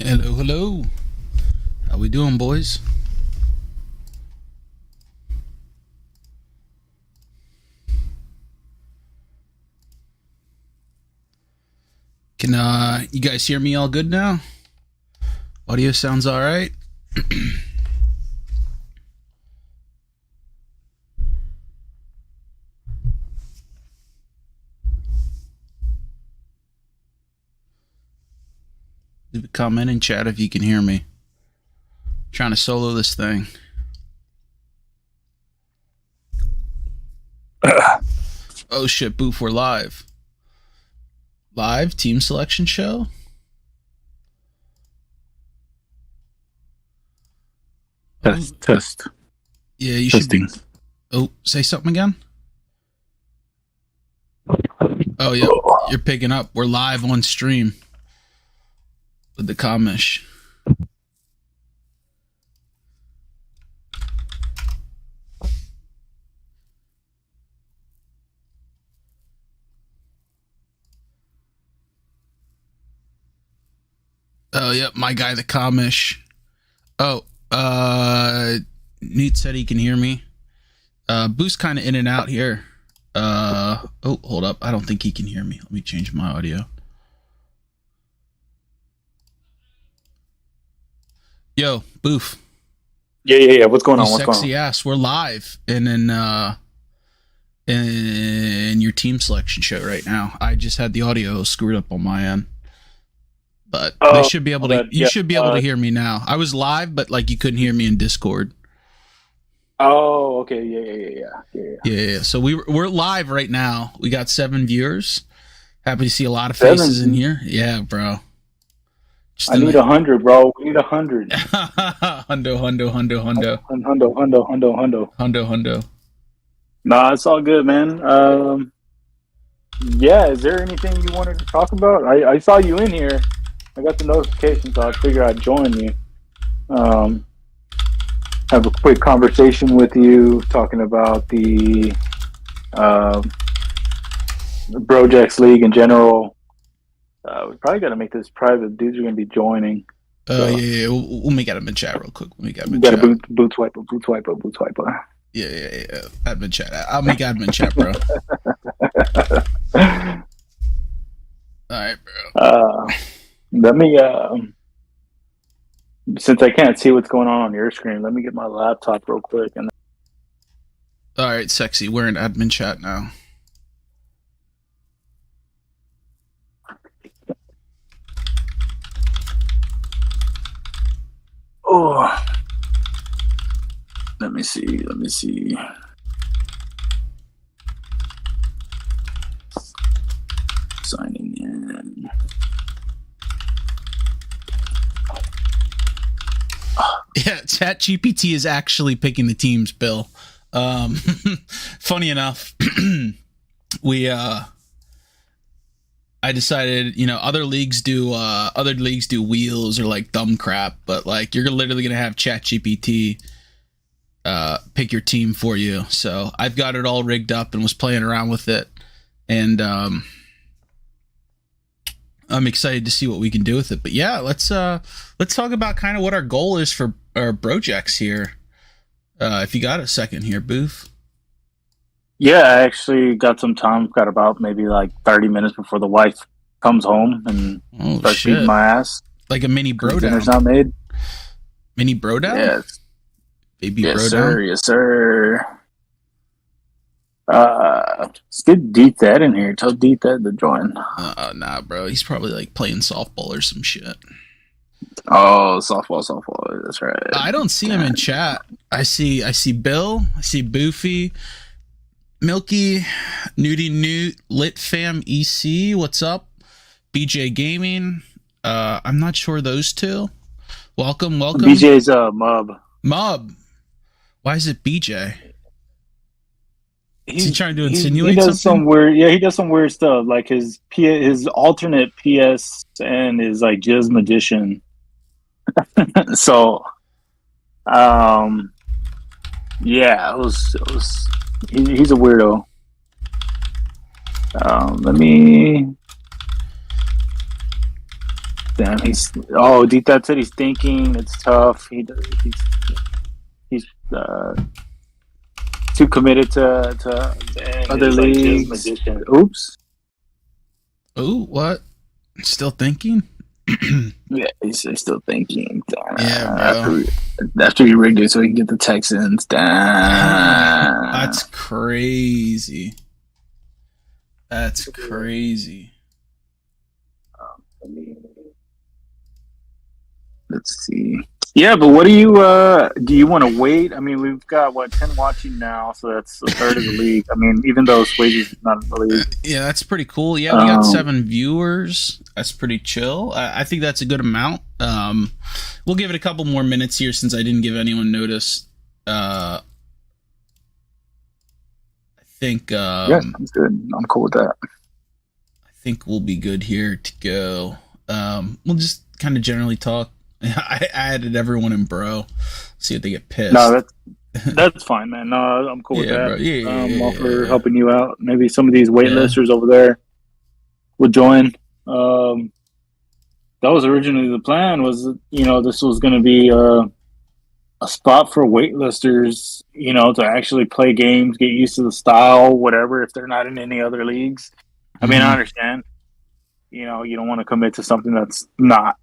Hello, hello. How we doing, boys? Can you guys hear me all good now? Audio sounds all right. Leave a comment in chat if you can hear me. Trying to solo this thing. Oh shit, Boof, we're live. Live team selection show? Test. Yeah, you Testing. should be. Oh, say something again? Oh, yeah, you're picking up. We're live on stream with the Comish. Oh, yep, my guy, the Comish. Oh, Newt said he can hear me. Boost kind of in and out here. Oh, hold up. I don't think he can hear me. Let me change my audio. Yo, Boof. Yeah. What's going on? You What's going sexy on? ass. We're live in your team selection show right now. I just had the audio screwed up on my end. But they should be able to. You should be able to hear me now. I was live, but like you couldn't hear me in Discord. Oh, okay. Yeah. So we're live right now. We got 7 viewers. Happy to see a lot of faces in here. Yeah, bro. I need 100, bro. We need 100. Hundo. Nah, it's all good, man. Yeah. Is there anything you wanted to talk about? I saw you in here. I got the notification, so I figured I'd join you. Have a quick conversation with you, talking about the BROJects League in general. We probably got to make this private. Dudes are going to be joining. Yeah. We'll make admin chat real quick. We got to boot swipe up. Yeah. Admin chat. I'll make admin chat, bro. All right, bro. Let me, since I can't see what's going on your screen, let me get my laptop real quick. And all right, sexy. We're in admin chat now. Oh, let me see. Signing in. Yeah, ChatGPT is actually picking the teams, Bill. Funny enough, I decided, other leagues do wheels or like dumb crap, but like you're literally gonna have ChatGPT pick your team for you. So I've got it all rigged up and was playing around with it, and I'm excited to see what we can do with it. But yeah, let's talk about kind of what our goal is for our BROJects here. If you got a second here, Booth. Yeah, I actually got some time. Got about maybe like 30 minutes before the wife comes home and starts beating my ass. Like a mini bro down. Dinner's not made. Mini bro down? Yes. Baby yes, bro sir. down? Yes, sir. Let's get Deet in here. Tell Deet to join. Nah, bro. He's probably like playing softball or some shit. Oh, softball. That's right. I don't see him in chat. I see Bill. I see Boofy. Milky, Nudie Newt, Lit Fam EC, what's up? BJ Gaming. I'm not sure those two. Welcome. BJ's Mub. Mub. Why is it BJ? Is he trying to insinuate he does something? some weird. Yeah, he does some weird stuff. Like his alternate PSN is like Jizz Magician. So, yeah, it was. He's a weirdo. Damn, D-Thad said he's thinking. It's tough. He's too committed to other leagues. Oops. Oh, what? Still thinking? Yeah, he's still thinking. Yeah, bro. After he rigged it so he can get the Texans. That's crazy. That's crazy. Let's see. Yeah, but what do you want to wait? I mean, we've got 10 watching now, so that's a third of the league. I mean, even though Swayze's not in the league. Yeah, that's pretty cool. Yeah, we got 7 viewers. That's pretty chill. I think that's a good amount. We'll give it a couple more minutes here since I didn't give anyone notice. I think yeah, I'm good. I'm cool with that. I think we'll be good here to go. We'll just kind of generally talk. I added everyone in bro. See if they get pissed. No, that's fine, man. No, I'm cool with that. Bro. Yeah, all for helping you out. Maybe some of these waitlisters over there will join. That was originally the plan. Was this was going to be a spot for waitlisters. To actually play games, get used to the style, whatever. If they're not in any other leagues, I mean, I understand. You don't want to commit to something that's not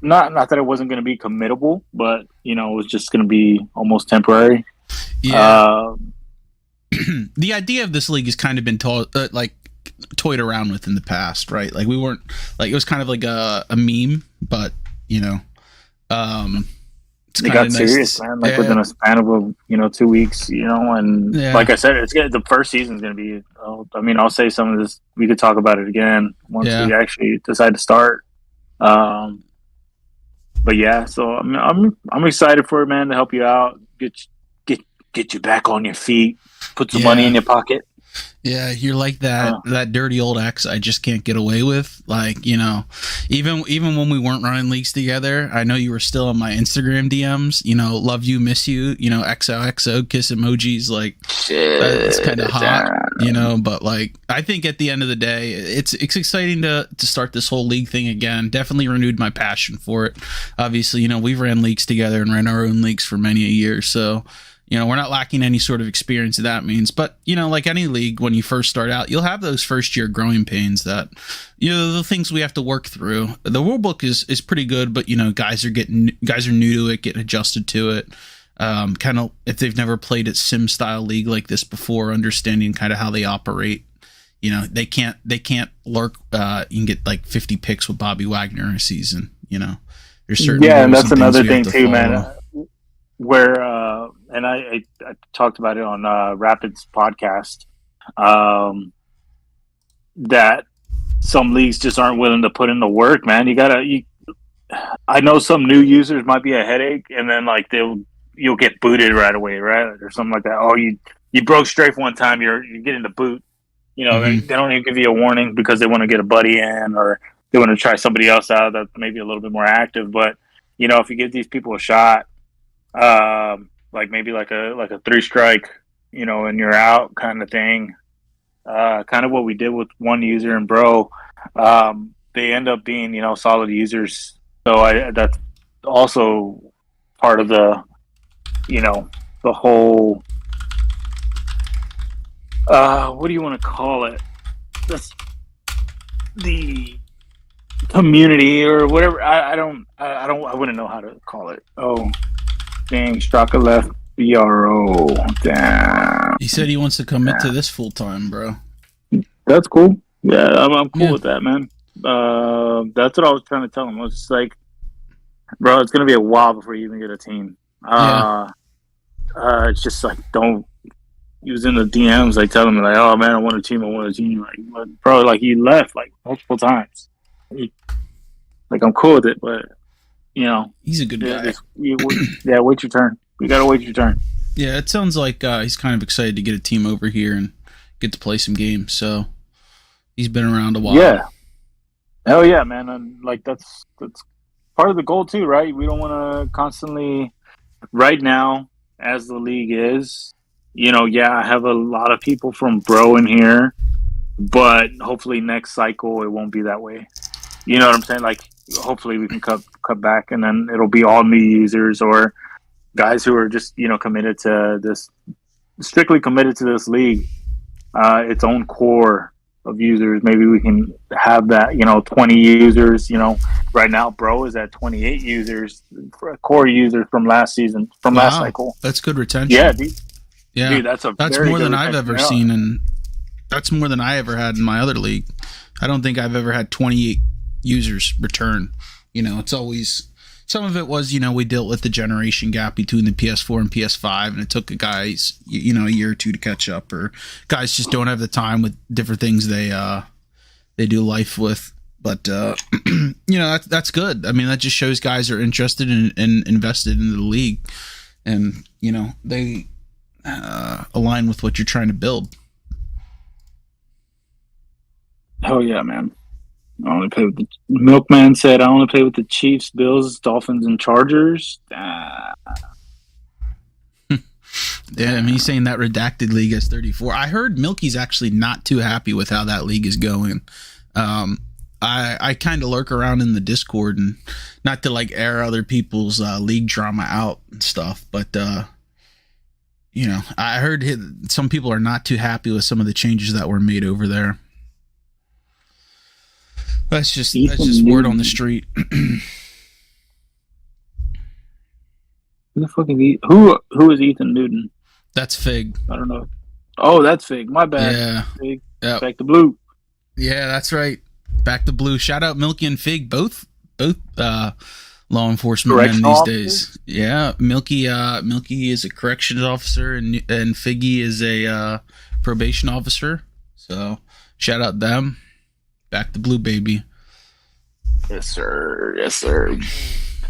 that it wasn't going to be committable, but it was just going to be almost temporary. Yeah. The idea of this league has kind of been toyed around with in the past, right? Like we weren't it was kind of like a meme, but it's they got serious, man. Within a span of 2 weeks, and like I said, the first season's going to be. I'll say some of this. We could talk about it again once we actually decide to start. But yeah, so I'm excited for it, man, to help you out, get you back on your feet, put some money in your pocket. Yeah, you're like that dirty old ex I just can't get away with. Like, even when we weren't running leagues together, I know you were still on my Instagram DMs, love you, miss you, XOXO, kiss emojis, like it's kind of hot, but like I think at the end of the day, it's exciting to start this whole league thing again. Definitely renewed my passion for it. Obviously, we've ran leagues together and ran our own leagues for many a year, so we're not lacking any sort of experience that means. But, like any league, when you first start out, you'll have those first year growing pains that, the things we have to work through. The rule book is pretty good, but, guys are new to it, getting adjusted to it. Kind of if they've never played a sim style league like this before, understanding kind of how they operate. They can't lurk. You can get like 50 picks with Bobby Wagner in a season. There's certain and that's another thing too, man. Where and I talked about it on Rapid's podcast, that some leagues just aren't willing to put in the work, man. I know some new users might be a headache, and then like you'll get booted right away, right, or something like that. Oh, you broke strafe one time, you're getting the boot. They don't even give you a warning because they want to get a buddy in, or they want to try somebody else out that's maybe a little bit more active. But if you give these people a shot, like maybe like a 3-strike, and you're out kind of thing. Kind of what we did with one user and bro. They end up being, solid users. So that's also part of the, the whole, what do you want to call it? That's the community or whatever. I wouldn't know how to call it. Oh, dang, Straka left BRO. Damn. He said he wants to commit to this full time, bro. That's cool. Yeah, I'm cool with that, man. That's what I was trying to tell him. I was just like, bro, it's gonna be a while before you even get a team. It's just like, don't. He was in the DMs, like telling me like, oh man, I want a team. Like, bro, like he left like multiple times. Like I'm cool with it, but he's a good guy. Wait your turn. You gotta wait your turn. Yeah, it sounds like he's kind of excited to get a team over here and get to play some games. So he's been around a while. Yeah. Hell yeah, man. And like that's part of the goal too, right? We don't want to constantly. Right now, as the league is, I have a lot of people from Bro in here, but hopefully next cycle it won't be that way. You know what I'm saying? Like, hopefully we can cut back, and then it'll be all new users or guys who are just committed to this, strictly committed to this league, its own core of users. Maybe we can have that 20 users. Right now Bro is at 28 users, core users from last season, from last cycle. That's good retention. Yeah, dude, that's more than I've ever seen, and that's more than I ever had in my other league. I don't think I've ever had 28 users return. It's always, some of it was, we dealt with the generation gap between the PS4 and PS5, and it took guys, a year or two to catch up, or guys just don't have the time with different things they do life with. But that's good. I mean, that just shows guys are interested and invested in the league, and they align with what you're trying to build. Oh yeah, man. I only play with the Milkman said I only play with the Chiefs, Bills, Dolphins, and Chargers. Yeah, I mean, he's saying that redacted league is 34. I heard Milky's actually not too happy with how that league is going. I kind of lurk around in the Discord, and not to like air other people's league drama out and stuff, but I heard some people are not too happy with some of the changes that were made over there. That's just word on the street. Who the fuck is who is Ethan Newton? That's Fig. I don't know. Oh, that's Fig. My bad. Yeah. Fig. Yep. Back to blue. Yeah, that's right. Back to blue. Shout out Milky and Fig, both law enforcement men these days. Yeah, Milky is a corrections officer, and Figgy is a probation officer. So shout out them. Back to blue, baby. Yes, sir. Yes, sir.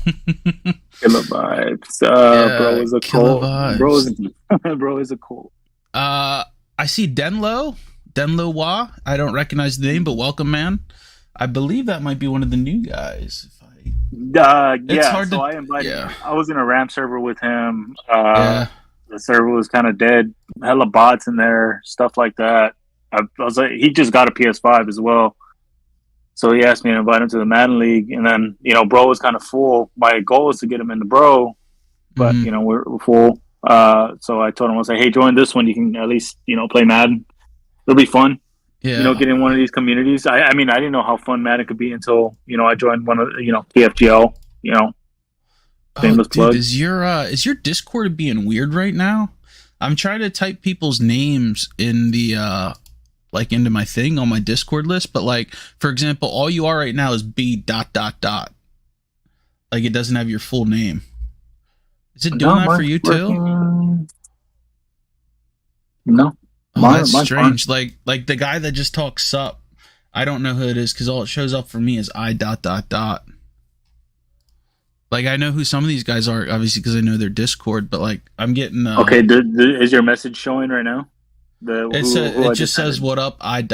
Killer vibes. Bro is a cool. Bro is a cool. I see Denlo Wa. I don't recognize the name, but welcome, man. I believe that might be one of the new guys. I invited. Yeah. I was in a ramp server with him. The server was kind of dead. Hella bots in there, stuff like that. I was like, he just got a PS5 as well. So he asked me to invite him to the Madden League, and then Bro was kind of full. My goal was to get him into Bro, but we're full. So I told him, I was like, hey, join this one. You can at least play Madden. It'll be fun. Yeah. Get in one of these communities. I mean, I didn't know how fun Madden could be until I joined one of PFGL. Shameless plug. Is your Discord being weird right now? I'm trying to type people's names in the into my thing on my Discord list, but like, for example, all you are right now is B ... Like, it doesn't have your full name. Is it doing that for you too? No. That's strange. Fine. Like the guy that just talks sup, I don't know who it is, because all it shows up for me is I ... Like, I know who some of these guys are, obviously, because I know their Discord, but like, I'm getting okay. Is your message showing right now? It just says what up I ...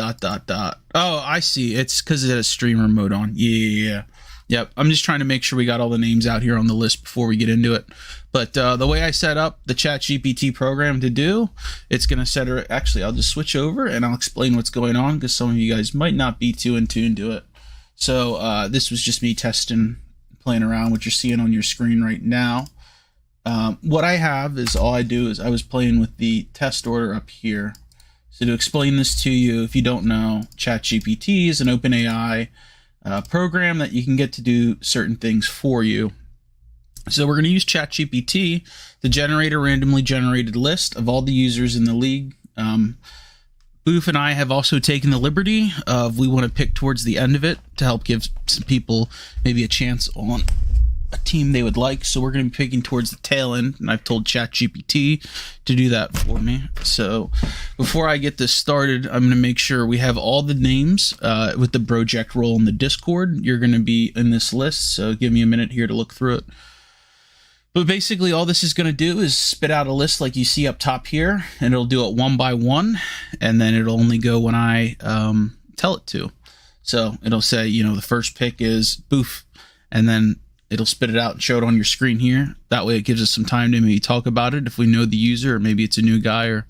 Oh, I see. It's because it has streamer mode on. Yeah. Yep. I'm just trying to make sure we got all the names out here on the list before we get into it. But the way I set up the ChatGPT program to do, it's going to set her. Actually, I'll just switch over and I'll explain what's going on, because some of you guys might not be too in tune to it. So this was just me testing, playing around, what you're seeing on your screen right now. What I have is, all I do is I was playing with the test order up here. So to explain this to you, if you don't know, ChatGPT is an OpenAI program that you can get to do certain things for you. So we're going to use ChatGPT to generate a randomly generated list of all the users in the league. Boof and I have also taken the liberty of, we want to pick towards the end of it to help give some people maybe a chance on a team they would like. So we're going to be picking towards the tail end, and I've told ChatGPT to do that for me. So before I get this started, I'm going to make sure we have all the names with the BROJects role in the Discord. You're going to be in this list, so give me a minute here to look through it. But basically, all this is going to do is spit out a list like you see up top here, and it'll do it one by one, and then it'll only go when I tell it to. So it'll say, the first pick is Boof, and then it'll spit it out and show it on your screen here. That way it gives us some time to maybe talk about it if we know the user, or maybe it's a new guy, or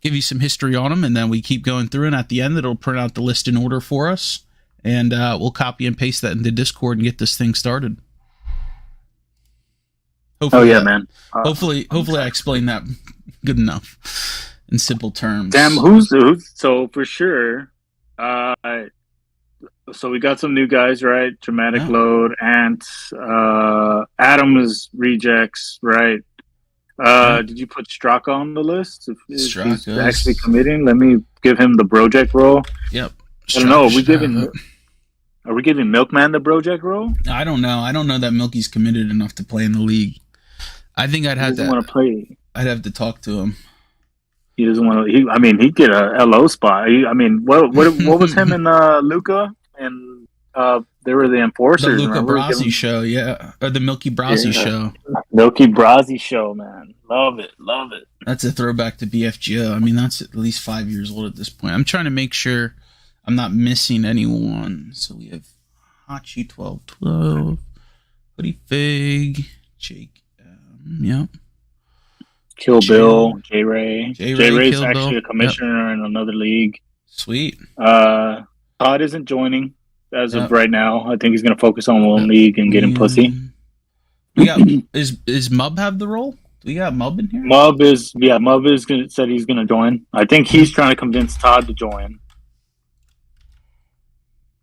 give you some history on them, and then we keep going through, and at the end it'll print out the list in order for us, and we'll copy and paste that into Discord and get this thing started. Hopefully, man. Hopefully I explained that good enough in simple terms. Damn, who's so for sure. So we got some new guys, right? Dramatic Load, Ant, Adam is BROJects, right? Did you put Straka on the list? If he's actually committing, let me give him the BROJect role. Yep. I don't know. Are we giving Milkman the BROJect role? I don't know. I don't know that Milky's committed enough to play in the league. I think I'd have to want to play. I'd have to talk to him. He doesn't want to. He'd get a LO spot. What was him and Luca and they were the enforcers. The Luca Brasi show, yeah, or the Milky Brasi show. Milky Brasi show, man, love it. That's a throwback to BFGO. I mean, that's at least 5 years old at this point. I'm trying to make sure I'm not missing anyone. So we have Hachi 1212, Hoodie Fig, Jake. Yep. Kill Bill, J Ray. J Ray's Kill actually Bill. a commissioner in another league. Sweet. Todd isn't joining as of right now. I think he's going to focus on one league and getting pussy. We got is Mub have the role? Do we got Mub in here? Mub said he's going to join. I think he's trying to convince Todd to join.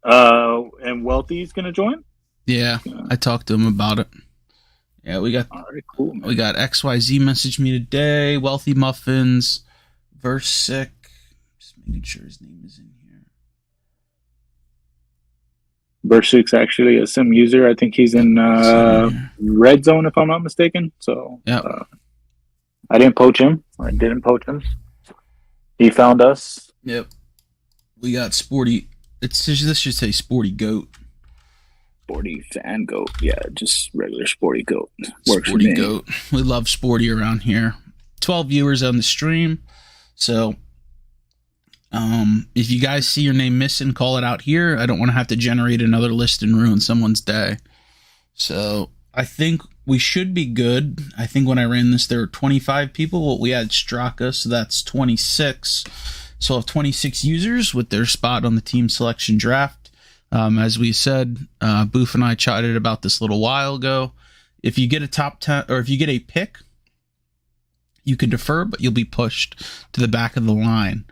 And Wealthy's going to join. Yeah, I talked to him about it. Yeah, we got cool, we got XYZ messaged me today. Wealthy Muffins, Versick. Just making sure his name is in here. Versick's actually a sim user. I think he's in Red Zone, if I'm not mistaken. So yeah, I didn't poach him. He found us. Yep. We got Sporty. This should say Sporty Goat. Sporty fan goat, yeah, just regular Sporty goat. Works Sporty goat. We love Sporty around here. 12 viewers on the stream, so if you guys see your name missing, call it out here. I don't want to have to generate another list and ruin someone's day. So I think we should be good. I think when I ran this, there were 25 people. Well, we had Straka, so that's 26. So I'll have 26 users with their spot on the team selection draft. As we said, Boof and I chatted about this a little while ago. If you get a top 10, or if you get a pick, you can defer, but you'll be pushed to the back of the line.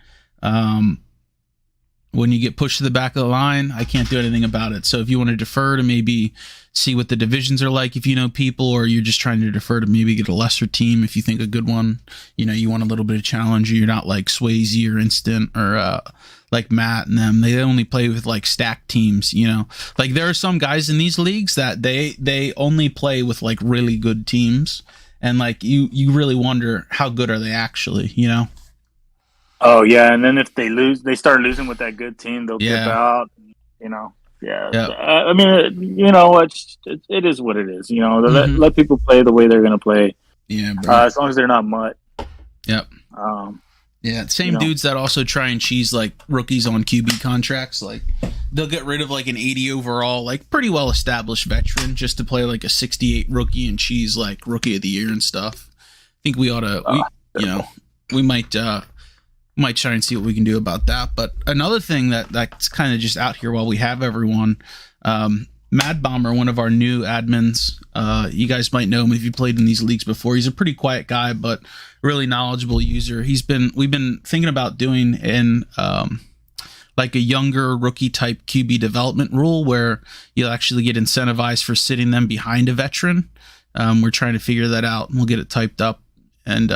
When you get pushed to the back of the line, I can't do anything about it. So if you want to defer to maybe see what the divisions are like, if you know people, or you're just trying to defer to maybe get a lesser team, if you think a good one, you want a little bit of challenge, or you're not like Swayze or Instant or like Matt and them, they only play with like stacked teams, like there are some guys in these leagues that they only play with like really good teams, and like you really wonder how good are they actually, Oh yeah, and then if they start losing with that good team, they'll dip out. Yeah. Yep. I mean, it is what it is. Let people play the way they're gonna play. Yeah, bro. As long as they're not mutt. Yep. Yeah, same dudes that also try and cheese like rookies on QB contracts. Like they'll get rid of like an 80 overall, like pretty well established veteran just to play like a 68 rookie and cheese like rookie of the year and stuff. I think we ought to, we might try and see what we can do about that. But another thing that's kind of just out here while we have everyone, Mad Bomber, one of our new admins, you guys might know him if you played in these leagues before. He's a pretty quiet guy, but really knowledgeable user. We've been thinking about doing in like a younger rookie type QB development rule where you'll actually get incentivized for sitting them behind a veteran. We're trying to figure that out, and we'll get it typed up and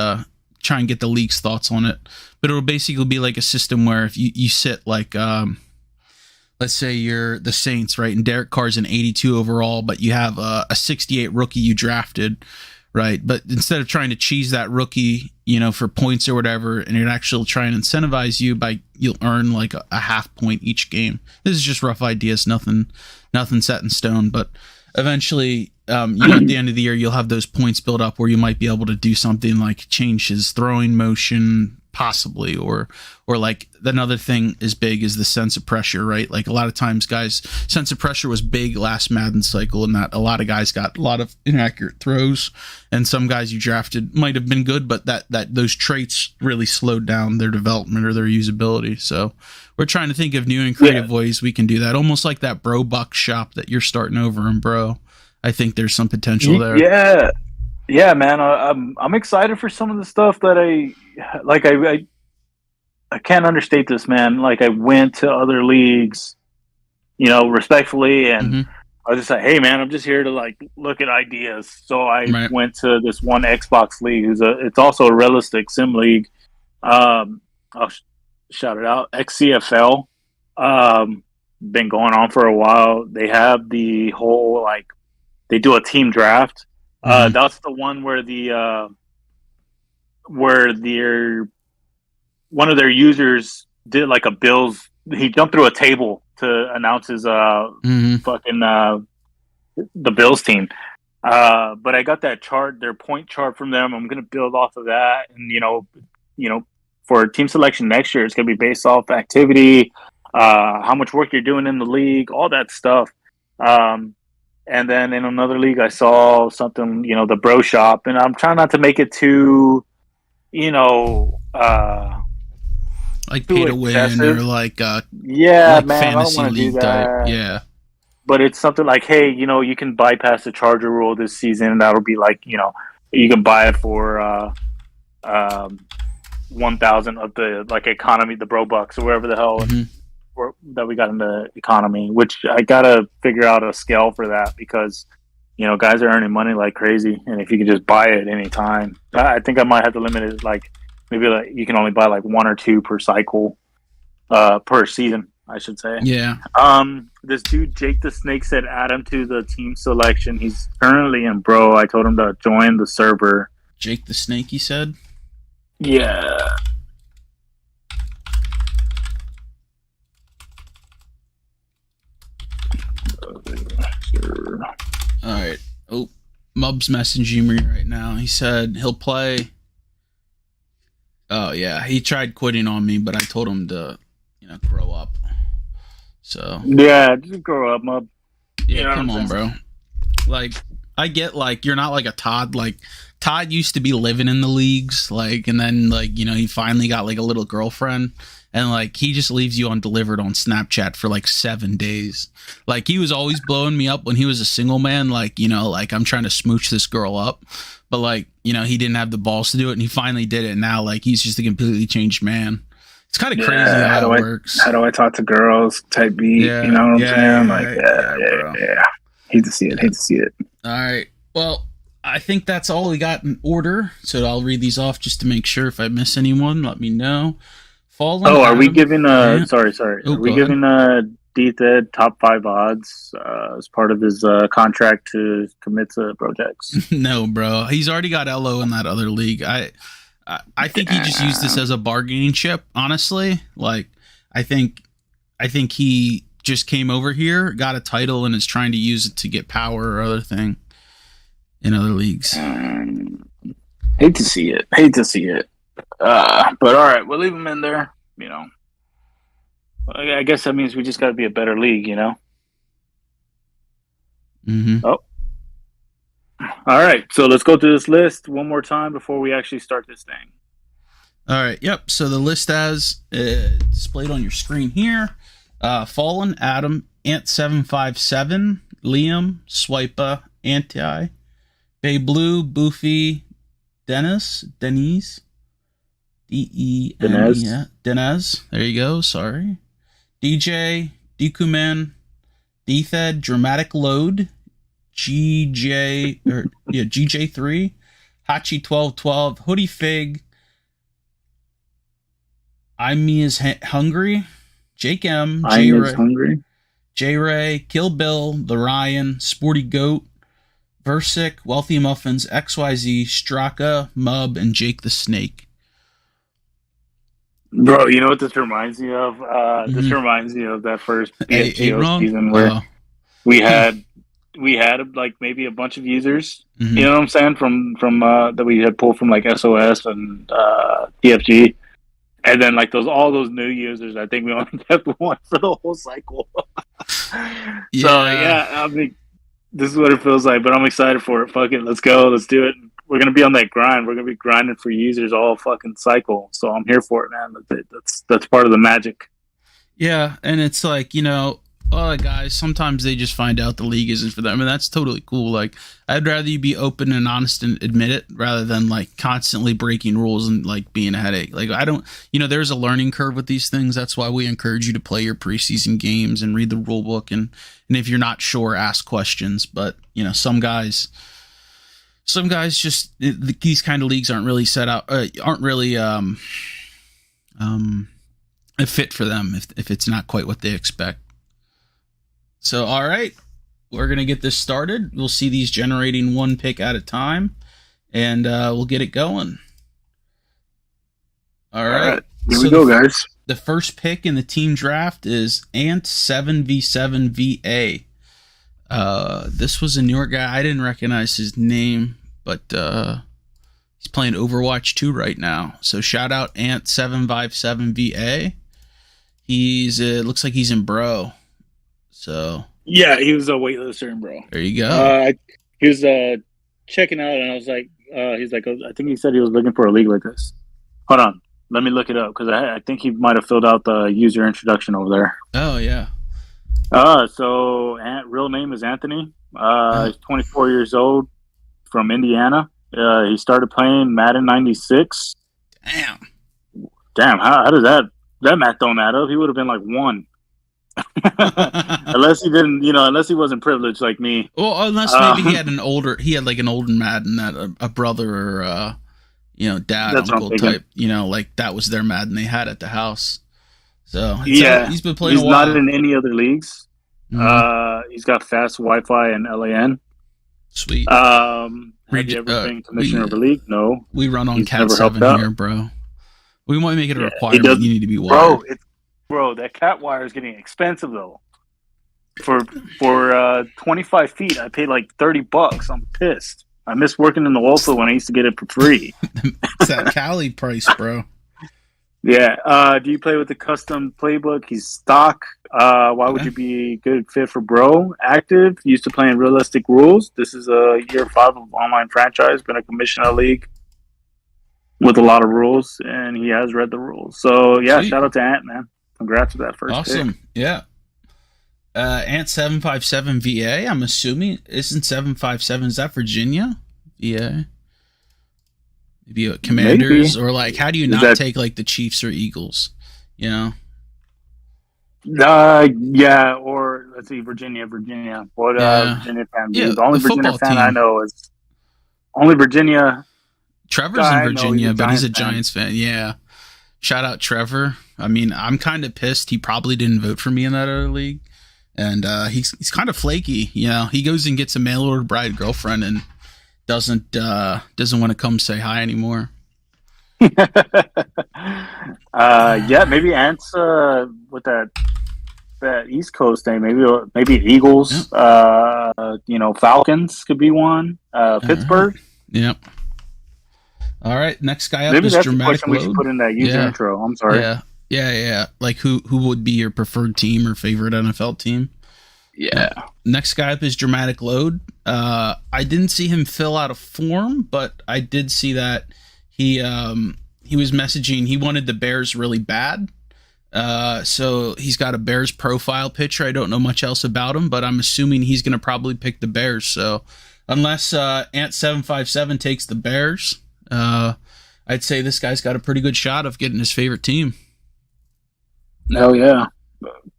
try and get the league's thoughts on it. But it'll basically be like a system where if you sit like, let's say you're the Saints, right? And Derek Carr's an 82 overall, but you have a 68 rookie you drafted, right? But instead of trying to cheese that rookie, for points or whatever, and it actually try and incentivize you you'll earn like a half point each game. This is just rough ideas, nothing set in stone, but eventually at the end of the year, you'll have those points build up where you might be able to do something like change his throwing motion, possibly, or like another thing is big is the sense of pressure, right? Like a lot of times guys, sense of pressure was big last Madden cycle, and that a lot of guys got a lot of inaccurate throws, and some guys you drafted might have been good, but that those traits really slowed down their development or their usability. So we're trying to think of new and creative ways we can do that, almost like that BROJects shop that you're starting over in Bro. I think there's some potential there. Yeah, man. I'm excited for some of the stuff that I can't understate this, man. Like I went to other leagues, respectfully, and I was just like, hey, man, I'm just here to like look at ideas. So I went to this one Xbox league. It's also a realistic sim league. I'll shout it out, XCFL. Been going on for a while. They have the whole they do a team draft. That's the one where one of their users did like a Bills. He jumped through a table to announce his the Bills team. But I got that chart, their point chart from them. I'm gonna build off of that, and for team selection next year, it's gonna be based off activity, how much work you're doing in the league, all that stuff. And then in another league, I saw something, the Bro Shop, and I'm trying not to make it too, like pay to win or like man, fantasy league type. Yeah. But it's something like, hey, you can bypass the Charger rule this season, and that'll be like, you can buy it for 1,000 of the economy, the BROJects or wherever the hell that we got in the economy. Which I gotta figure out a scale for that because guys are earning money like crazy, and if you can just buy it anytime, I think I might have to limit it. Maybe you can only buy one or two per cycle, per season, I should say. Yeah. This dude Jake the Snake said add him to the team selection. He's currently in Bro. I told him to join the server. Jake the Snake, he said. Yeah. All right. Oh, Mub's messaging me right now. He said he'll play. Oh yeah, he tried quitting on me, but I told him to, grow up. So yeah, just grow up, Mub. Yeah, come on, bro. I get you're not like a Todd. Todd used to be living in the leagues, and then he finally got a little girlfriend, and he just leaves you undelivered on Snapchat for 7 days. He was always blowing me up when he was a single man, I'm trying to smooch this girl up, but he didn't have the balls to do it, and he finally did it. And now he's just a completely changed man. It's kind of crazy how it works. How do I talk to girls? Type B, you know what I'm saying? Yeah. Hate to see it. All right. Well, I think that's all we got in order. So I'll read these off just to make sure. If I miss anyone, let me know. Are we giving sorry. Are we giving D-Thed top 5 odds as part of his contract to commit to BROJects? No, bro. He's already got LO in that other league. I think he just used this as a bargaining chip, honestly. I think he just came over here, got a title, and is trying to use it to get power or other thing in other leagues. Hate to see it. But all right, we'll leave him in there. I guess that means we just got to be a better league, Mm-hmm. Oh. All right, so let's go through this list one more time before we actually start this thing. All right, yep. So the list as displayed on your screen here. Fallen, Adam, Ant757, Liam, Swipa, Anti, Bay Blue, Boofy, Denise, D-E-N-E, Denez. There you go. Sorry. DJ, Dikuman, D-Thed, Dramatic Load, GJ3, Hachi1212, Hoodie Fig, I'm Me is Hungry, Jake M, J Ray, Kill Bill, The Ryan, Sporty Goat, Versic, Wealthy Muffins, XYZ, Straka, Mub, and Jake the Snake. Bro, you know what this reminds me of? This reminds me of that first BFGO season where we had we had like maybe a bunch of users. Mhm. You know what I'm saying? From that we had pulled from like SOS and TFG, and then like all those new users. I think we only kept one for the whole cycle. Yeah. So yeah, I mean, this is what it feels like. But I'm excited for it. Fuck it, let's go, let's do it. We're gonna be on that grind. We're gonna be grinding for users all fucking cycle. So I'm here for it, man. That's part of the magic. Yeah, and it's like, guys, sometimes they just find out the league isn't for them, and that's totally cool. Like, I'd rather you be open and honest and admit it rather than like constantly breaking rules and like being a headache. Like, I don't, there's a learning curve with these things. That's why we encourage you to play your preseason games and read the rule book, and if you're not sure, ask questions. But some guys just, these kind of leagues aren't really set out, aren't really a fit for them if it's not quite what they expect. So, all right, we're going to get this started. We'll see these generating one pick at a time, and we'll get it going. All right. Here we go, guys. The first pick in the team draft is Ant 7v7va. This was a New York guy. I didn't recognize his name, but he's playing Overwatch 2 right now. So shout out Ant 7v7va. It looks like he's in Bro. So yeah, he was a waitlister in Bro. There you go. He was checking out, and I was like, he's like, I think he said he was looking for a league like this. Hold on, let me look it up because I think he might have filled out the user introduction over there. Oh yeah. So real name is Anthony. He's 24 years old, from Indiana. He started playing Madden 96. Damn. How does that math don't add up? He would have been like 1. Unless he didn't, unless he wasn't privileged like me. Well, unless maybe he had an older Madden that a brother or dad, uncle type, like that was their Madden they had at the house. So yeah, he's been playing. He's not in any other leagues. Mm-hmm. He's got fast Wi-Fi and LAN. Sweet. Have you ever been commissioner of a league? No. We run on Cat 7 here, bro. We might make it a requirement. You need to be wired. Bro, that cat wire is getting expensive though. For 25 feet, I paid like $30. I'm pissed. I miss working in the oil field when I used to get it for free. It's that Cali price, bro. Yeah. Do you play with the custom playbook? He's stock. Why would you be a good fit for Bro? Active. Used to playing realistic rules. This is a year 5 of online franchise. Been a commissioner league with a lot of rules, and he has read the rules. So yeah, Sweet. Shout out to Ant, man. Congrats with that first awesome pick. Yeah. Ant 757VA, I'm assuming. Isn't 757, is that Virginia? VA? Maybe Commanders? Maybe. Or like, how do you not take like the Chiefs or Eagles? Yeah, or let's see, Virginia. What Virginia fan? Yeah, the only Virginia fan I know is only Virginia. Trevor's in Virginia, but he's a Giants fan. Yeah. Shout out Trevor. I mean, I'm kind of pissed. He probably didn't vote for me in that other league. And he's kind of flaky. He goes and gets a mail order bride girlfriend and doesn't want to come say hi anymore. Yeah, maybe Ants with that East Coast thing. Maybe Eagles. Yep. Falcons could be one. Pittsburgh. Yep. All right, next guy up is Dramatic Load. We should put in that user intro. I'm sorry. Yeah. Like who would be your preferred team or favorite NFL team? Yeah. Next guy up is Dramatic Load. I didn't see him fill out a form, but I did see that he was messaging. He wanted the Bears really bad. So he's got a Bears profile picture. I don't know much else about him, but I'm assuming he's going to probably pick the Bears. So unless Ant757 takes the Bears, I'd say this guy's got a pretty good shot of getting his favorite team. Hell yeah.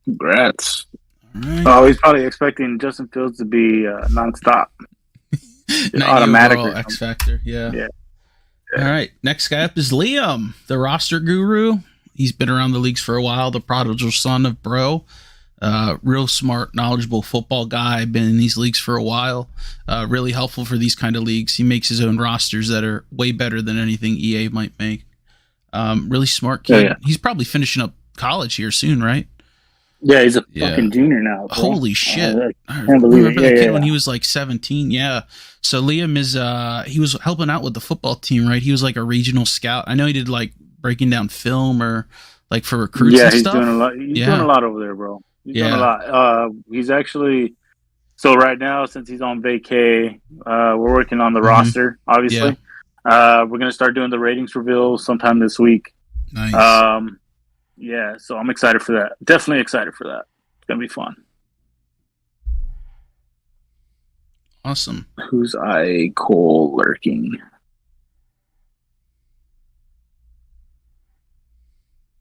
Congrats. Right. Oh, he's probably expecting Justin Fields to be nonstop. Automatic X Factor. Yeah. All right. Next guy up is Liam, the roster guru. He's been around the leagues for a while, the prodigal son of Bro. Real smart, knowledgeable football guy. Been in these leagues for a while. Really helpful for these kind of leagues. He makes his own rosters that are way better than anything EA might make. Really smart kid. Yeah. He's probably finishing up college here soon, right? Yeah, he's a Yeah. fucking junior now, bro. Holy shit. I can't believe remember it. that Yeah, kid yeah. when he was like 17. Yeah. So Liam is he was helping out with the football team, right? He was like a regional scout. I know he did like breaking down film or like for recruits Yeah, and he's stuff. doing a lot. He's doing a lot over there, bro. He's doing a Yeah. lot. He's actually so right now since he's on vacay, we're working on the roster. Obviously, we're gonna start doing the ratings reveal sometime this week. Nice. Yeah, so I'm excited for that. Definitely excited for that. It's gonna be fun. Awesome. Who's I Cole lurking?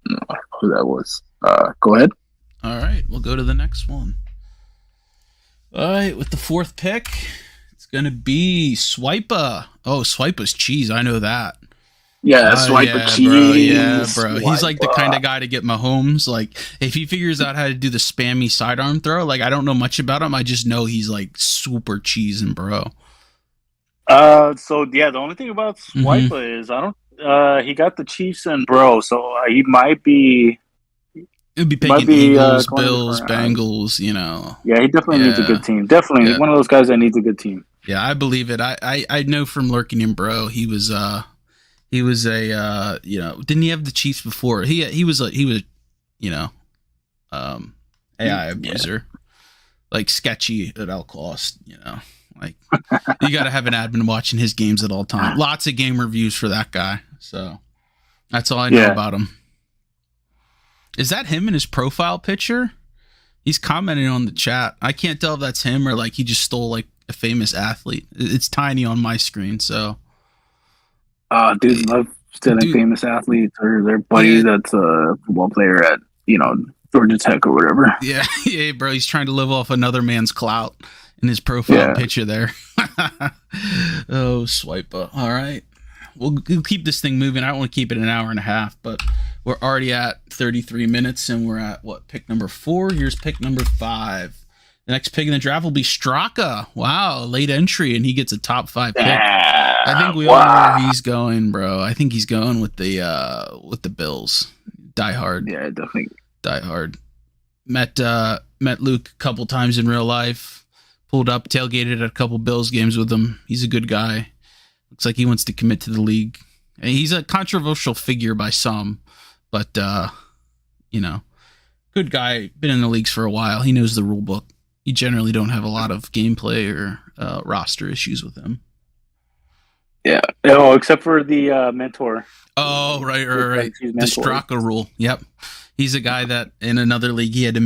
No, who that was? Go ahead. All right, we'll go to the next one. All right, with the 4th pick, it's gonna be Swipa. Oh, Swipa's cheese. I know that. Yeah, Swipa yeah, cheese. Bro, yeah, bro. Swipa. He's like the kind of guy to get Mahomes. Like, if he figures out how to do the spammy sidearm throw, like I don't know much about him. I just know he's like super cheesing, bro. So yeah, the only thing about Swipa is I don't. He got the Chiefs and bro, so he might be. It'd be picking Eagles, Bills, Bengals. You know. Yeah, he definitely needs a good team. Definitely one of those guys that needs a good team. Yeah, I believe it. I know from lurking in, bro. He was a you know, didn't he have the Chiefs before? He was you know, AI abuser, like sketchy at all cost. You know, like you got to have an admin watching his games at all time. Lots of game reviews for that guy. So that's all I know about him. Is that him in his profile picture? He's commenting on the chat. I can't tell if that's him or like he just stole like a famous athlete. It's tiny on my screen, so. Dude, love stealing famous athletes or their buddy that's a football player at, you know, Georgia Tech or whatever. Yeah, yeah, bro. He's trying to live off another man's clout in his profile picture there. Oh, swipe up. All right. We'll keep this thing moving. I don't want to keep it an hour and a half, but we're already at 33 minutes and we're at what, pick number 4? Here's pick number 5. The next pick in the draft will be Straka. Wow, late entry, and he gets a top 5 pick. I think we all know where he's going, bro. I think he's going with the Bills. Die hard. Yeah, definitely. Die hard. Met Luke a couple times in real life. Pulled up, tailgated at a couple Bills games with him. He's a good guy. Looks like he wants to commit to the league. And he's a controversial figure by some, but you know, good guy. Been in the leagues for a while. He knows the rule book. You generally don't have a lot of gameplay or roster issues with him. Yeah. Oh, except for the mentor. Oh, right. The Straka rule. Yep. He's a guy that in another league we had to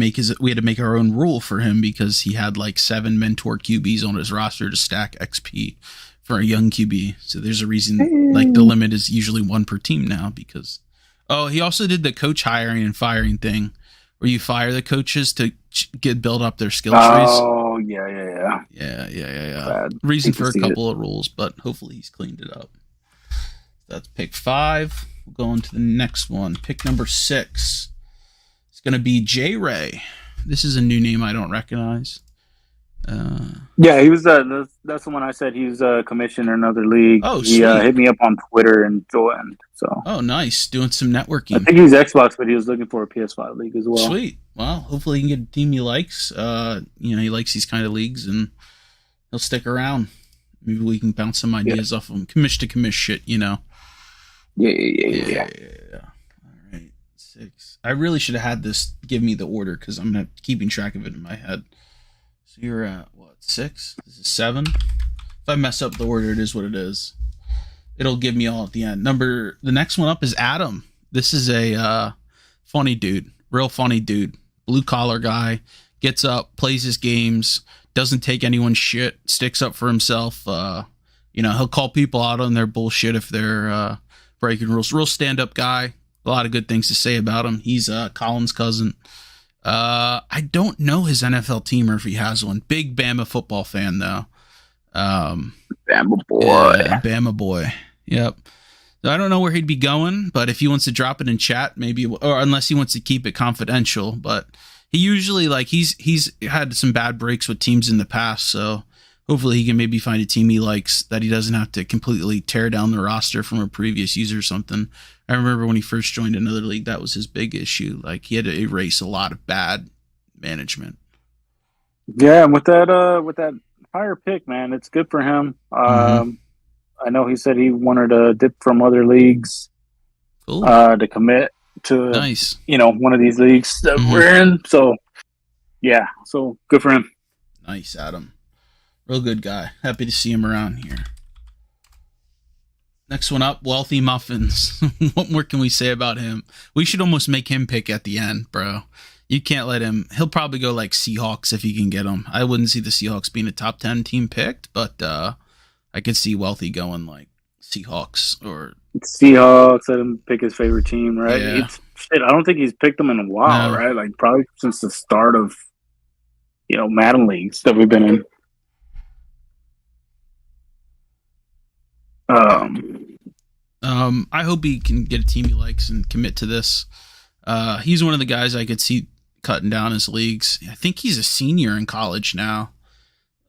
make our own rule for him because he had like 7 mentor QBs on his roster to stack XP for a young QB. So there's a reason like the limit is usually 1 per team now because he also did the coach hiring and firing thing where you fire the coaches to build up their skill trees. Oh, yeah. Bad. Reason for a couple of rules, but hopefully he's cleaned it up. That's pick 5. We'll go on to the next one. Pick number 6. It's going to be J-Ray. This is a new name I don't recognize. Yeah, he was that's the one I said he was a commissioner in another league. Oh, he hit me up on Twitter and joined. So nice, doing some networking. I think he's Xbox, but he was looking for a PS5 league as well. Sweet. Well, hopefully he can get a team he likes. He likes these kind of leagues and he'll stick around. Maybe we can bounce some ideas off of him. Commish to commish shit, you know. Yeah. All right, 6. I really should have had this give me the order because I'm not keeping track of it in my head. So you're at what, 6? This is 7. If I mess up the order, it is what it is. It'll give me all at the end. The next one up is Adam. This is a funny dude, real funny dude, blue collar guy. Gets up, plays his games, doesn't take anyone's shit, sticks up for himself. He'll call people out on their bullshit if they're breaking rules. Real stand up guy. A lot of good things to say about him. He's Colin's cousin. I don't know his NFL team or if he has one. Big Bama football fan though. Bama boy. Yeah, Bama boy. Yep. So I don't know where he'd be going, but if he wants to drop it in chat, maybe, or unless he wants to keep it confidential. But he usually he's had some bad breaks with teams in the past, so hopefully he can maybe find a team he likes that he doesn't have to completely tear down the roster from a previous user or something. I remember when he first joined another league, that was his big issue. Like he had to erase a lot of bad management. Yeah, and with that higher pick, man, it's good for him. I know he said he wanted to dip from other leagues, Cool. To commit to Nice. one of these leagues that we're in. So yeah, so good for him. Nice, Adam. Real good guy. Happy to see him around here. Next one up, Wealthy Muffins. What more can we say about him? We should almost make him pick at the end, bro. You can't let him. He'll probably go like Seahawks if he can get them. I wouldn't see the Seahawks being a top 10 team picked, but I could see Wealthy going like Seahawks or Seahawks. Let him pick his favorite team, right? Yeah. I don't think he's picked them in a while, No. right? Like probably since the start of Madden leagues that we've been in. I hope he can get a team he likes and commit to this. He's one of the guys I could see cutting down his leagues. I think he's a senior in college now.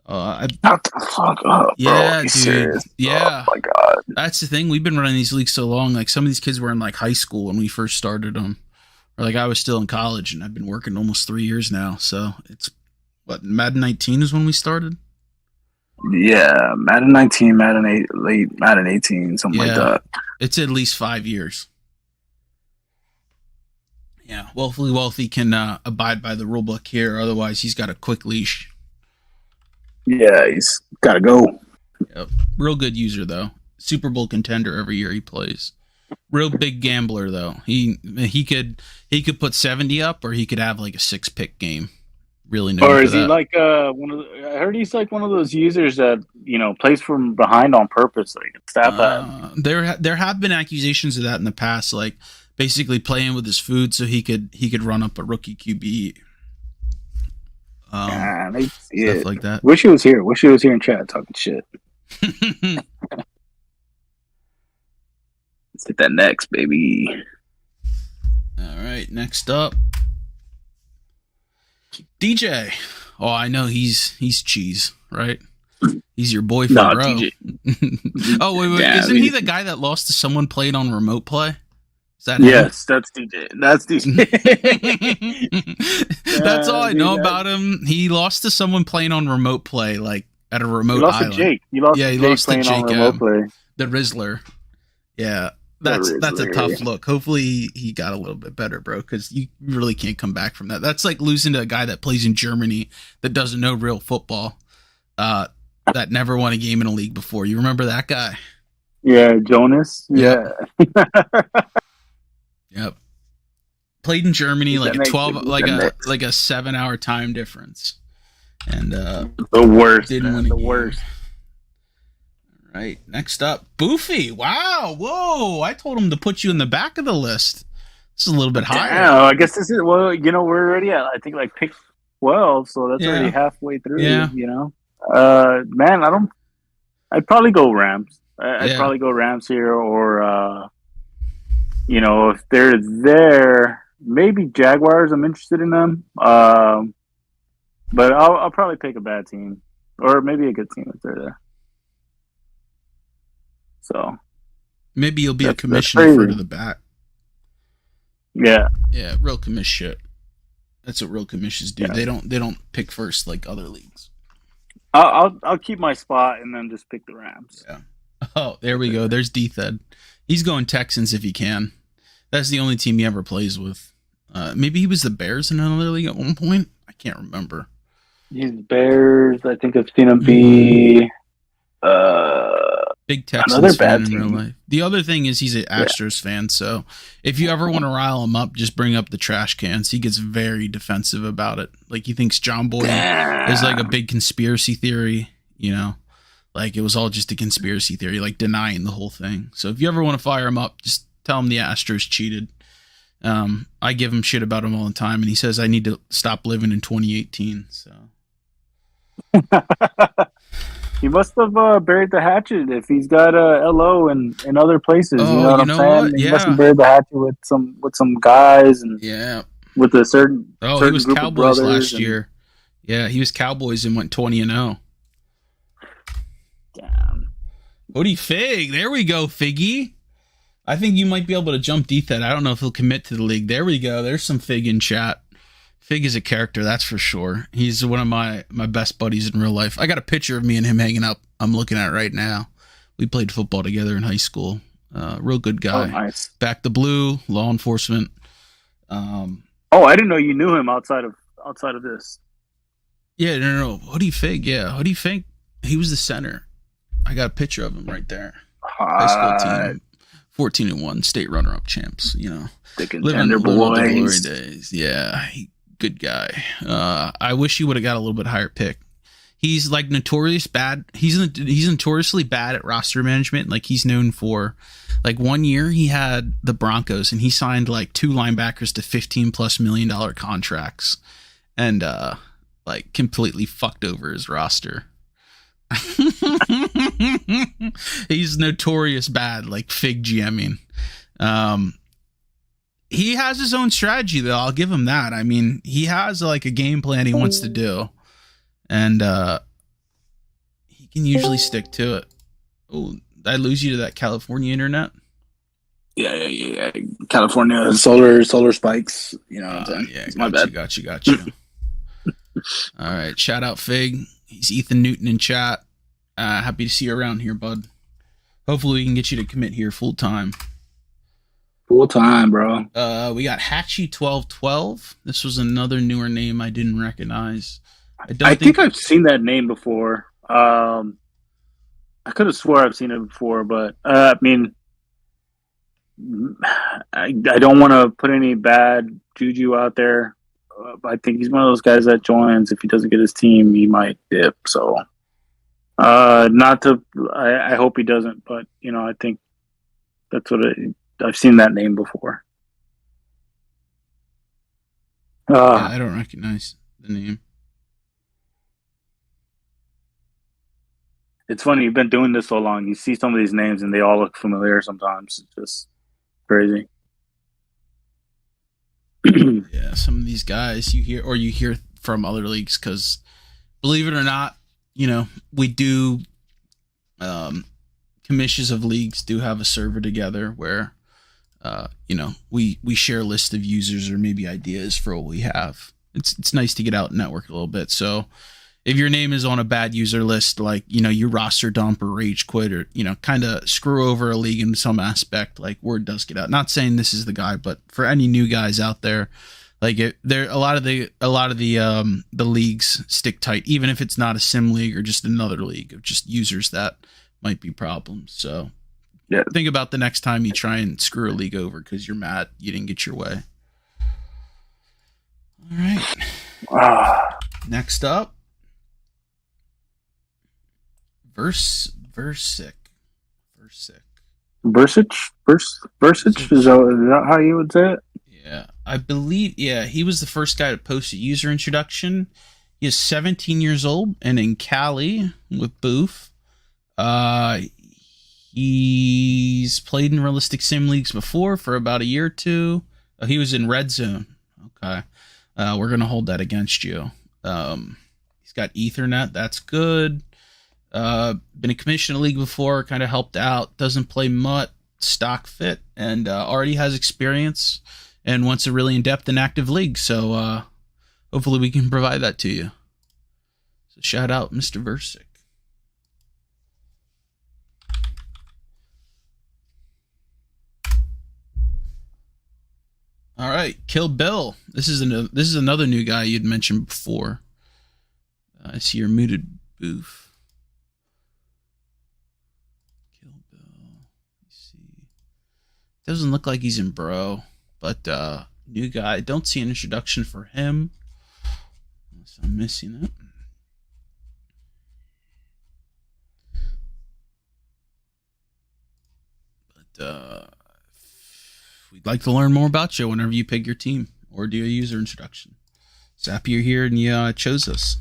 Shut the fuck up, yeah, bro. dude. Serious? Yeah. Oh my god. That's the thing. We've been running these leagues so long. Like some of these kids were in like high school when we first started them, or like I was still in college, and I've been working almost 3 years now. So it's Madden 19 is when we started. Yeah, Madden 19, Madden 8, late Madden 18, something like that. It's at least 5 years. Yeah, Wealthy can abide by the rule book here. Otherwise, he's got a quick leash. Yeah, he's got to go. Yep. Real good user, though. Super Bowl contender every year he plays. Real big gambler, though. He could put 70 up, or he could have like a 6-pick game. Really known Or for is he that. like I heard he's like one of those users that plays from behind on purpose, so he can stab that. There have been accusations of that in the past, like basically playing with his food so he could run up a rookie QB. Stuff like that. Wish he was here. Wish he was here in chat talking shit. Let's hit that next, baby. All right, next up, DJ. Oh, I know he's cheese, right? He's your boyfriend, bro. DJ. Oh, wait, yeah, isn't he the guy that lost to someone played on remote play? Is that yes, that's DJ. That's DJ. That's all I know about him. He lost to someone playing on remote play, like at a remote island. He lost to Jake on remote play. The Rizzler. Yeah. That's a tough look. Hopefully he got a little bit better, bro, because you really can't come back from that. That's like losing to a guy that plays in Germany that doesn't know real football, that never won a game in a league before. You remember that guy? Yeah, Jonas. Yeah. Yep. Played in Germany, like a 12, like a 7-hour time difference, and the worst. Didn't win the worst. Right, next up, Boofy. Wow, whoa! I told him to put you in the back of the list. This is a little bit higher. Damn, I guess this is we're already at I think like pick 12, so that's already halfway through. Yeah. Man, I'd probably go Rams. I'd probably go Rams here, or if they're there, maybe Jaguars. I'm interested in them. But I'll probably pick a bad team, or maybe a good team if they're there. So maybe you'll be a commissioner for to the back. Yeah, real commish shit. That's what real commissions do. Yeah. They don't pick first like other leagues. I'll keep my spot and then just pick the Rams. Yeah. Oh, there we go. There's D-Thed. He's going Texans if he can. That's the only team he ever plays with. Maybe he was the Bears in another league at one point. I can't remember. He's Bears. I think I've seen him be. Big Texans fan in real life. The other thing is he's an Astros fan, so if you ever want to rile him up, just bring up the trash cans. He gets very defensive about it. Like he thinks John Boy is like a big conspiracy theory, like it was all just a conspiracy theory, like denying the whole thing. So if you ever want to fire him up, just tell him the Astros cheated. I give him shit about him all the time, and he says I need to stop living in 2018. So. He must have buried the hatchet if he's got LO in other places. Oh, you know what I'm saying? What? He must have buried the hatchet with some guys and with a certain. Oh, certain he was group Cowboys last year. Yeah, he was Cowboys and went 20-0. Damn. Odie Fig, there we go, Figgy. I think you might be able to jump D-Thed. I don't know if he'll commit to the league. There we go. There's some Fig in chat. Fig is a character, that's for sure. He's one of my best buddies in real life. I got a picture of me and him hanging up. I'm looking at it right now. We played football together in high school. Real good guy. Oh, nice. Back to blue, law enforcement. I didn't know you knew him outside of this. Yeah, no. Hoodie Fig, yeah. Hoodie Fig, he was the center. I got a picture of him right there. High school team. 14-1, state runner-up champs, you know. Living the glory days. Yeah, good guy. I wish he would have got a little bit higher pick. He's like notorious bad. He's notoriously bad at roster management. Like he's known for, like 1 year he had the Broncos and he signed like 2 linebackers to $15+ million contracts, and like completely fucked over his roster. He's notorious bad, like Fig GMing. He has his own strategy though. I'll give him that. I mean, he has like a game plan he wants to do, and he can usually stick to it. Oh, did I lose you to that California internet? Yeah. California solar spikes. You know what I'm saying? Yeah, my bad. Got you. All right, shout out Fig. He's Ethan Newton in chat. Happy to see you around here, bud. Hopefully we can get you to commit here full time. Full time, bro. We got Hatchie1212. This was another newer name I didn't recognize. I think I've seen that name before. I could have swore I've seen it before, but I mean, I don't want to put any bad juju out there. I think he's one of those guys that joins. If he doesn't get his team, he might dip. So, I hope he doesn't. But you know, I think that's what I've seen that name before. Yeah, I don't recognize the name. It's funny. You've been doing this so long. You see some of these names, and they all look familiar. Sometimes it's just crazy. Yeah, some of these guys you hear from other leagues, because believe it or not, you know, we do commissions of leagues do have a server together where you know, we share a list of users or maybe ideas for what we have. It's nice to get out and network a little bit. So if your name is on a bad user list, like, you know, you roster dump or rage quit, or, you know, kind of screw over a league in some aspect, like, word does get out. Not saying this is the guy, but for any new guys out there, like, a lot of the leagues stick tight, even if it's not a sim league or just another league of just users that might be problems. So yeah, think about the next time you try and screw a league over because you're mad you didn't get your way. All right. Next up, Versic. Is that how you would say it? Yeah, I believe. Yeah, he was the first guy to post a user introduction. He is 17 years old and in Cali with Booth. He's played in realistic sim leagues before for about a year or two. Oh, he was in Red Zone. Okay, we're gonna hold that against you. He's got Ethernet. That's good. Been a commissioner league before, kind of helped out, doesn't play mutt, stock fit, and already has experience and wants a really in-depth and active league. So hopefully we can provide that to you. So shout out Mr. Versic. All right, Kill Bill. This is another new guy you'd mentioned before. I see you're muted, Booth. Doesn't look like he's in Bro, but new guy. Don't see an introduction for him. Unless I'm missing it. But we'd like to learn more about you whenever you pick your team or do a user introduction. So happy you're here and you chose us.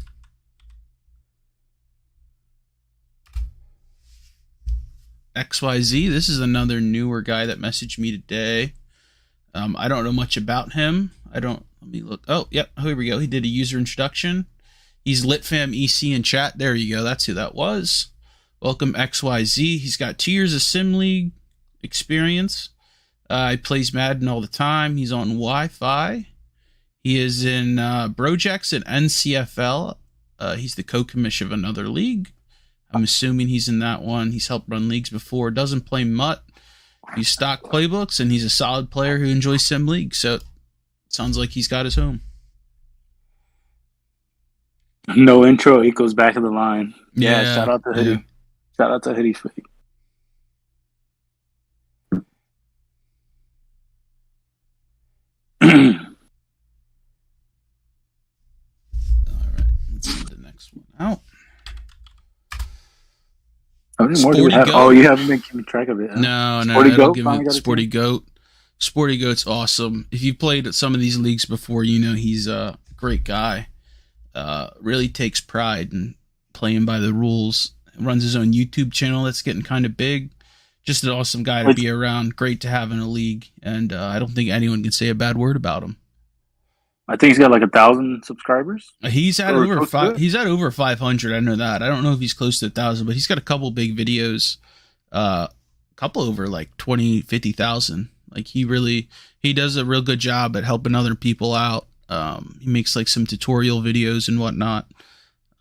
XYZ, this is another newer guy that messaged me today. I don't know much about him. Let me look. Oh, yep, here we go. He did a user introduction. He's LitFam EC in chat. There you go. That's who that was. Welcome, XYZ. He's got 2 years of Sim League experience. He plays Madden all the time. He's on Wi-Fi. He is in BROJects and NCFL. He's the co-commish of another league. I'm assuming he's in that one. He's helped run leagues before. Doesn't play MUT. He's stock playbooks, and he's a solid player who enjoys sim leagues. So it sounds like he's got his home. No intro equals back of the line. Yeah, shout out to Hoodie. Yeah. Shout out to Hoodie Fleet. All right, let's see the next one out. How many more do we have? Oh, you haven't been keeping track of it. Huh? No, Sporty Goat. Give it Sporty Goat. Sporty Goat's awesome. If you've played at some of these leagues before, you know he's a great guy. Really takes pride in playing by the rules. Runs his own YouTube channel that's getting kind of big. Just an awesome guy to be around. Great to have in a league, and I don't think anyone can say a bad word about him. I think he's got like 1,000 subscribers. He's at over He's at over 500. I know that. I don't know if he's close to 1,000, but he's got a couple big videos. Couple over like 20, 50,000. Like he does a real good job at helping other people out. He makes like some tutorial videos and whatnot.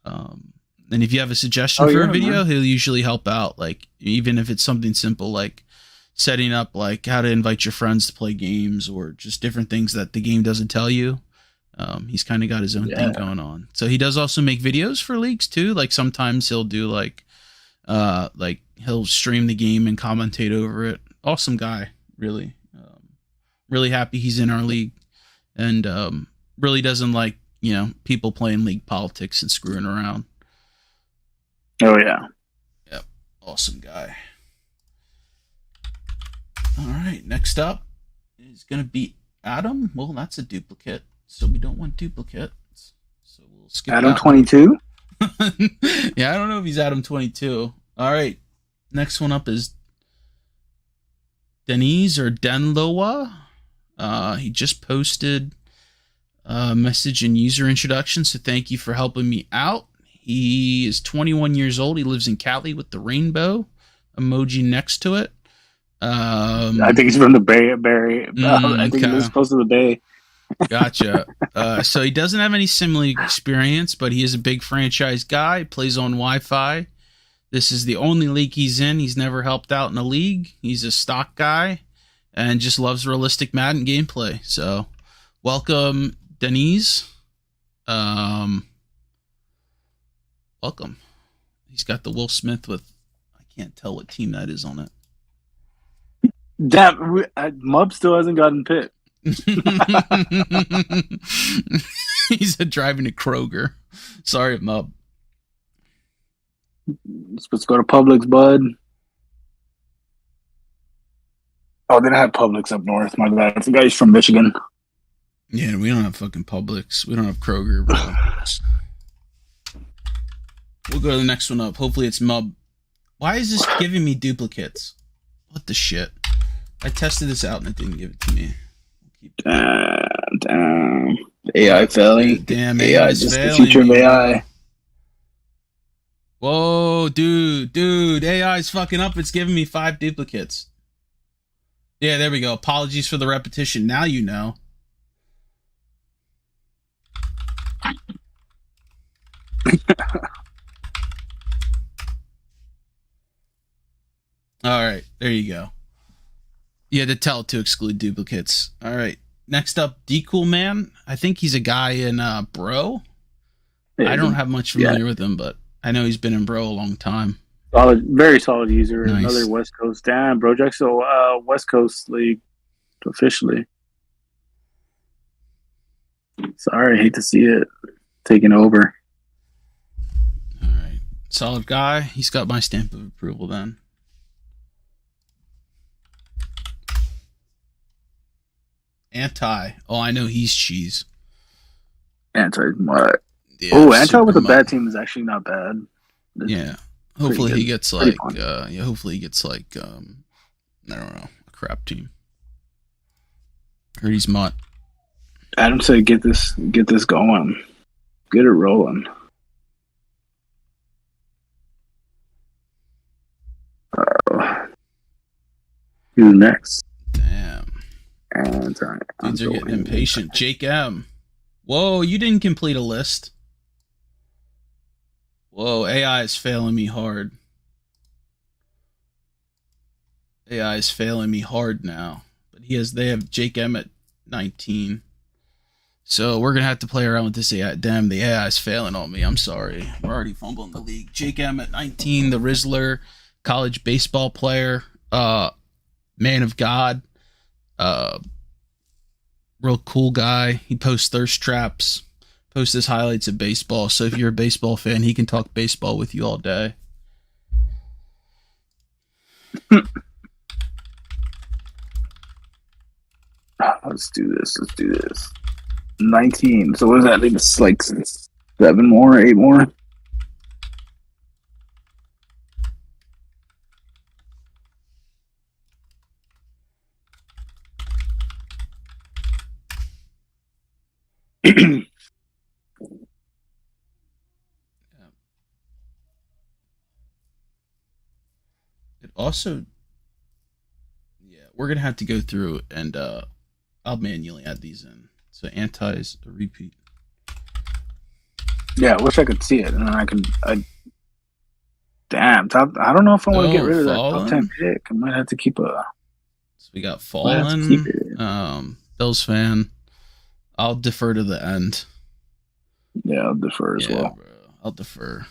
And if you have a suggestion for a video, he'll usually help out. Like even if it's something simple like setting up like how to invite your friends to play games or just different things that the game doesn't tell you. He's kind of got his own thing going on. So he does also make videos for leagues too. Like sometimes he'll do like he'll stream the game and commentate over it. Awesome guy, really. Really happy he's in our league, and really doesn't like people playing league politics and screwing around. Oh yeah. Yep. Awesome guy. All right. Next up is gonna be Adam. Well, that's a duplicate. So we don't want duplicates. So we'll skip Adam 22? Yeah, I don't know if he's Adam 22. All right. Next one up is Denise or Denloa. He just posted a message and user introduction, so thank you for helping me out. He is 21 years old. He lives in Cali with the rainbow emoji next to it. I think he's from the Bay. I think he lives close to the Bay. Gotcha. So he doesn't have any sim league experience, but he is a big franchise guy. Plays on Wi-Fi. This is the only league he's in. He's never helped out in a league. He's a stock guy and just loves realistic Madden gameplay. So welcome, Denise. Welcome. He's got the Will Smith with, I can't tell what team that is on it. Damn, Mub still hasn't gotten picked. He's driving to Kroger. Sorry, Mub. Let's go to Publix, bud. Oh, they don't have Publix up north. My bad. I think he's from Michigan. Yeah, we don't have fucking Publix. We don't have Kroger, bro. We'll go to the next one up. Hopefully it's Mub. Why is this giving me duplicates? What the shit? I tested this out and it didn't give it to me. Damn. AI failing. Damn, AI is just failing. The future of AI. Whoa, dude. AI's fucking up. It's giving me 5 duplicates. Yeah, there we go. Apologies for the repetition. Now you know. All right, there you go. You had to tell it to exclude duplicates. All right, next up, D-Cool Man. I think he's a guy in Bro. Yeah, I don't have much familiar with him, but I know he's been in Bro a long time. Solid, very solid user. Nice. Another West Coast. Damn, BROJects. So West Coast League officially. Sorry, I hate to see it taking over. All right, solid guy. He's got my stamp of approval then. Anti. Oh, I know he's cheese. Anti what? Yeah, oh, Anti with a bad team is actually not bad. Yeah. Hopefully he gets like hopefully he gets like I don't know, a crap team. Heard he's MUT. Adam said get this going. Get it rolling. Who's next? Damn. And dudes are getting impatient. Jake M. Whoa, you didn't complete a list. Whoa, AI is failing me hard. AI is failing me hard now. But they have Jake Emmett 19. So we're gonna have to play around with this AI. Damn, the AI is failing on me. I'm sorry. We're already fumbling the league. Jake Emmett 19, the Rizzler, college baseball player, man of God, uh, real cool guy. He posts thirst traps, posts his highlights of baseball. So if you're a baseball fan, he can talk baseball with you all day. Let's do this. Let's do this. 19. So what does that leave us? Like 7 more, 8 more? It also, yeah, we're gonna have to go through and I'll manually add these in. So antis a repeat. Yeah, I wish I could see it, and then damn, I don't know if I want to get rid of that top 10 pick. I might have to keep a. So we got Fallen. Bills fan. I'll defer to the end. Yeah, I'll defer as well. Bro, I'll defer.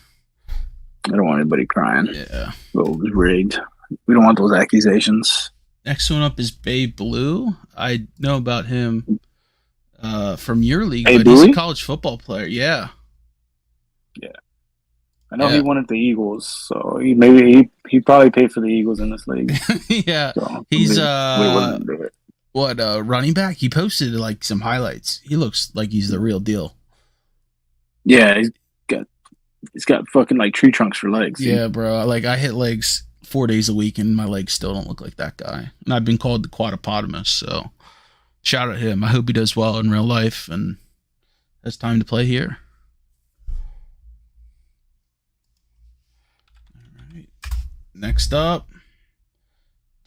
I don't want anybody crying. Yeah. Well, it was rigged. We don't want those accusations. Next one up is Bay Blue. I know about him from your league, but he's a college football player. Yeah. Yeah. I know he wanted the Eagles, so he probably paid for the Eagles in this league. Yeah. So, he's running back? He posted like some highlights. He looks like he's the real deal. Yeah, he's got fucking like tree trunks for legs. Yeah, bro. Like I hit legs 4 days a week and my legs still don't look like that guy. And I've been called the quadropotamus, so shout out to him. I hope he does well in real life and has time to play here. All right. Next up,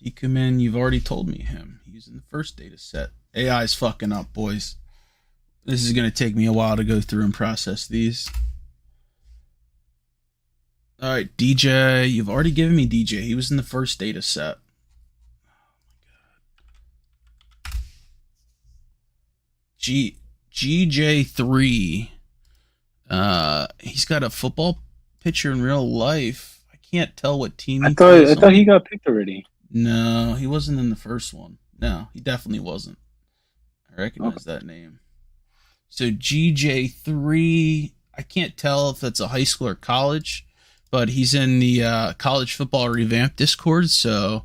Decuman, you've already told me him. He's in the first data set. AI's fucking up, boys. This is going to take me a while to go through and process these. All right, DJ. You've already given me DJ. He was in the first data set. Oh my god. GJ3. He's got a football picture in real life. I can't tell what team I thought he got picked already. No, he wasn't in the first one. No, he definitely wasn't. I recognize that name. So GJ3, I can't tell if that's a high school or college, but he's in the college football revamp Discord, so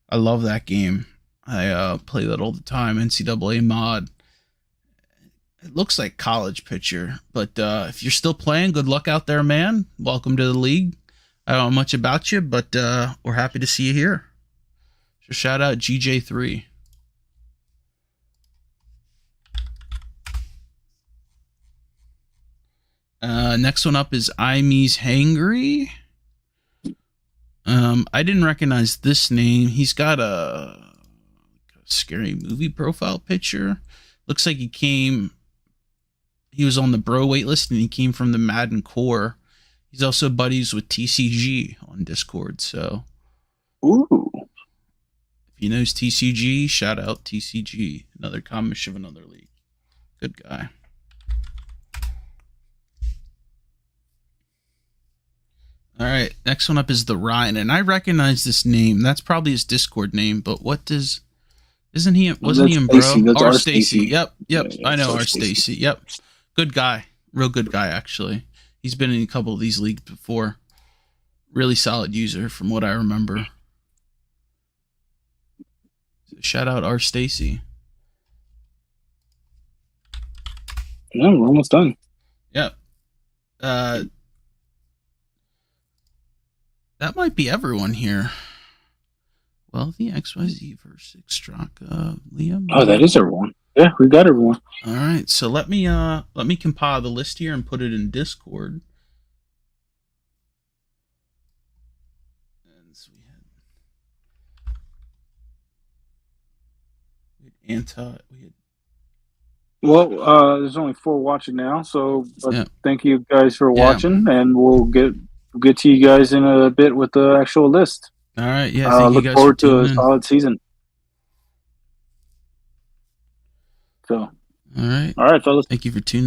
I love that game. I play that all the time, NCAA mod. It looks like college picture, but if you're still playing, good luck out there, man. Welcome to the league. I don't know much about you, but we're happy to see you here. So shout out GJ3. Next one up is Imes Hangry. I didn't recognize this name. He's got a scary movie profile picture. Looks like he was on the bro waitlist and he came from the Madden core. He's also buddies with TCG on Discord, so. Ooh. If he knows TCG, shout out TCG. Another Comish of another league. Good guy. All right, next one up is the Ryan, and I recognize this name. That's probably his Discord name, but wasn't he? Wasn't he in Bro? R Stacy. Yep. Yeah, I know R Stacy. Yep, good guy, real good guy actually. He's been in a couple of these leagues before. Really solid user from what I remember. So shout out R Stacy. Yeah, we're almost done. Yep. That might be everyone here. Well, the XYZ versus Straka, Liam. Oh, that is everyone. Yeah, we got everyone. All right, so let me compile the list here and put it in Discord. And so we had Well, there's only 4 watching now, so Yeah. thank you guys for Yeah. watching, and we'll get to you guys in a bit with the actual list. All right. Yeah. Thank you Look guys for forward to tuning a in. solid season. So, All right. all right, fellas. Thank you for tuning in.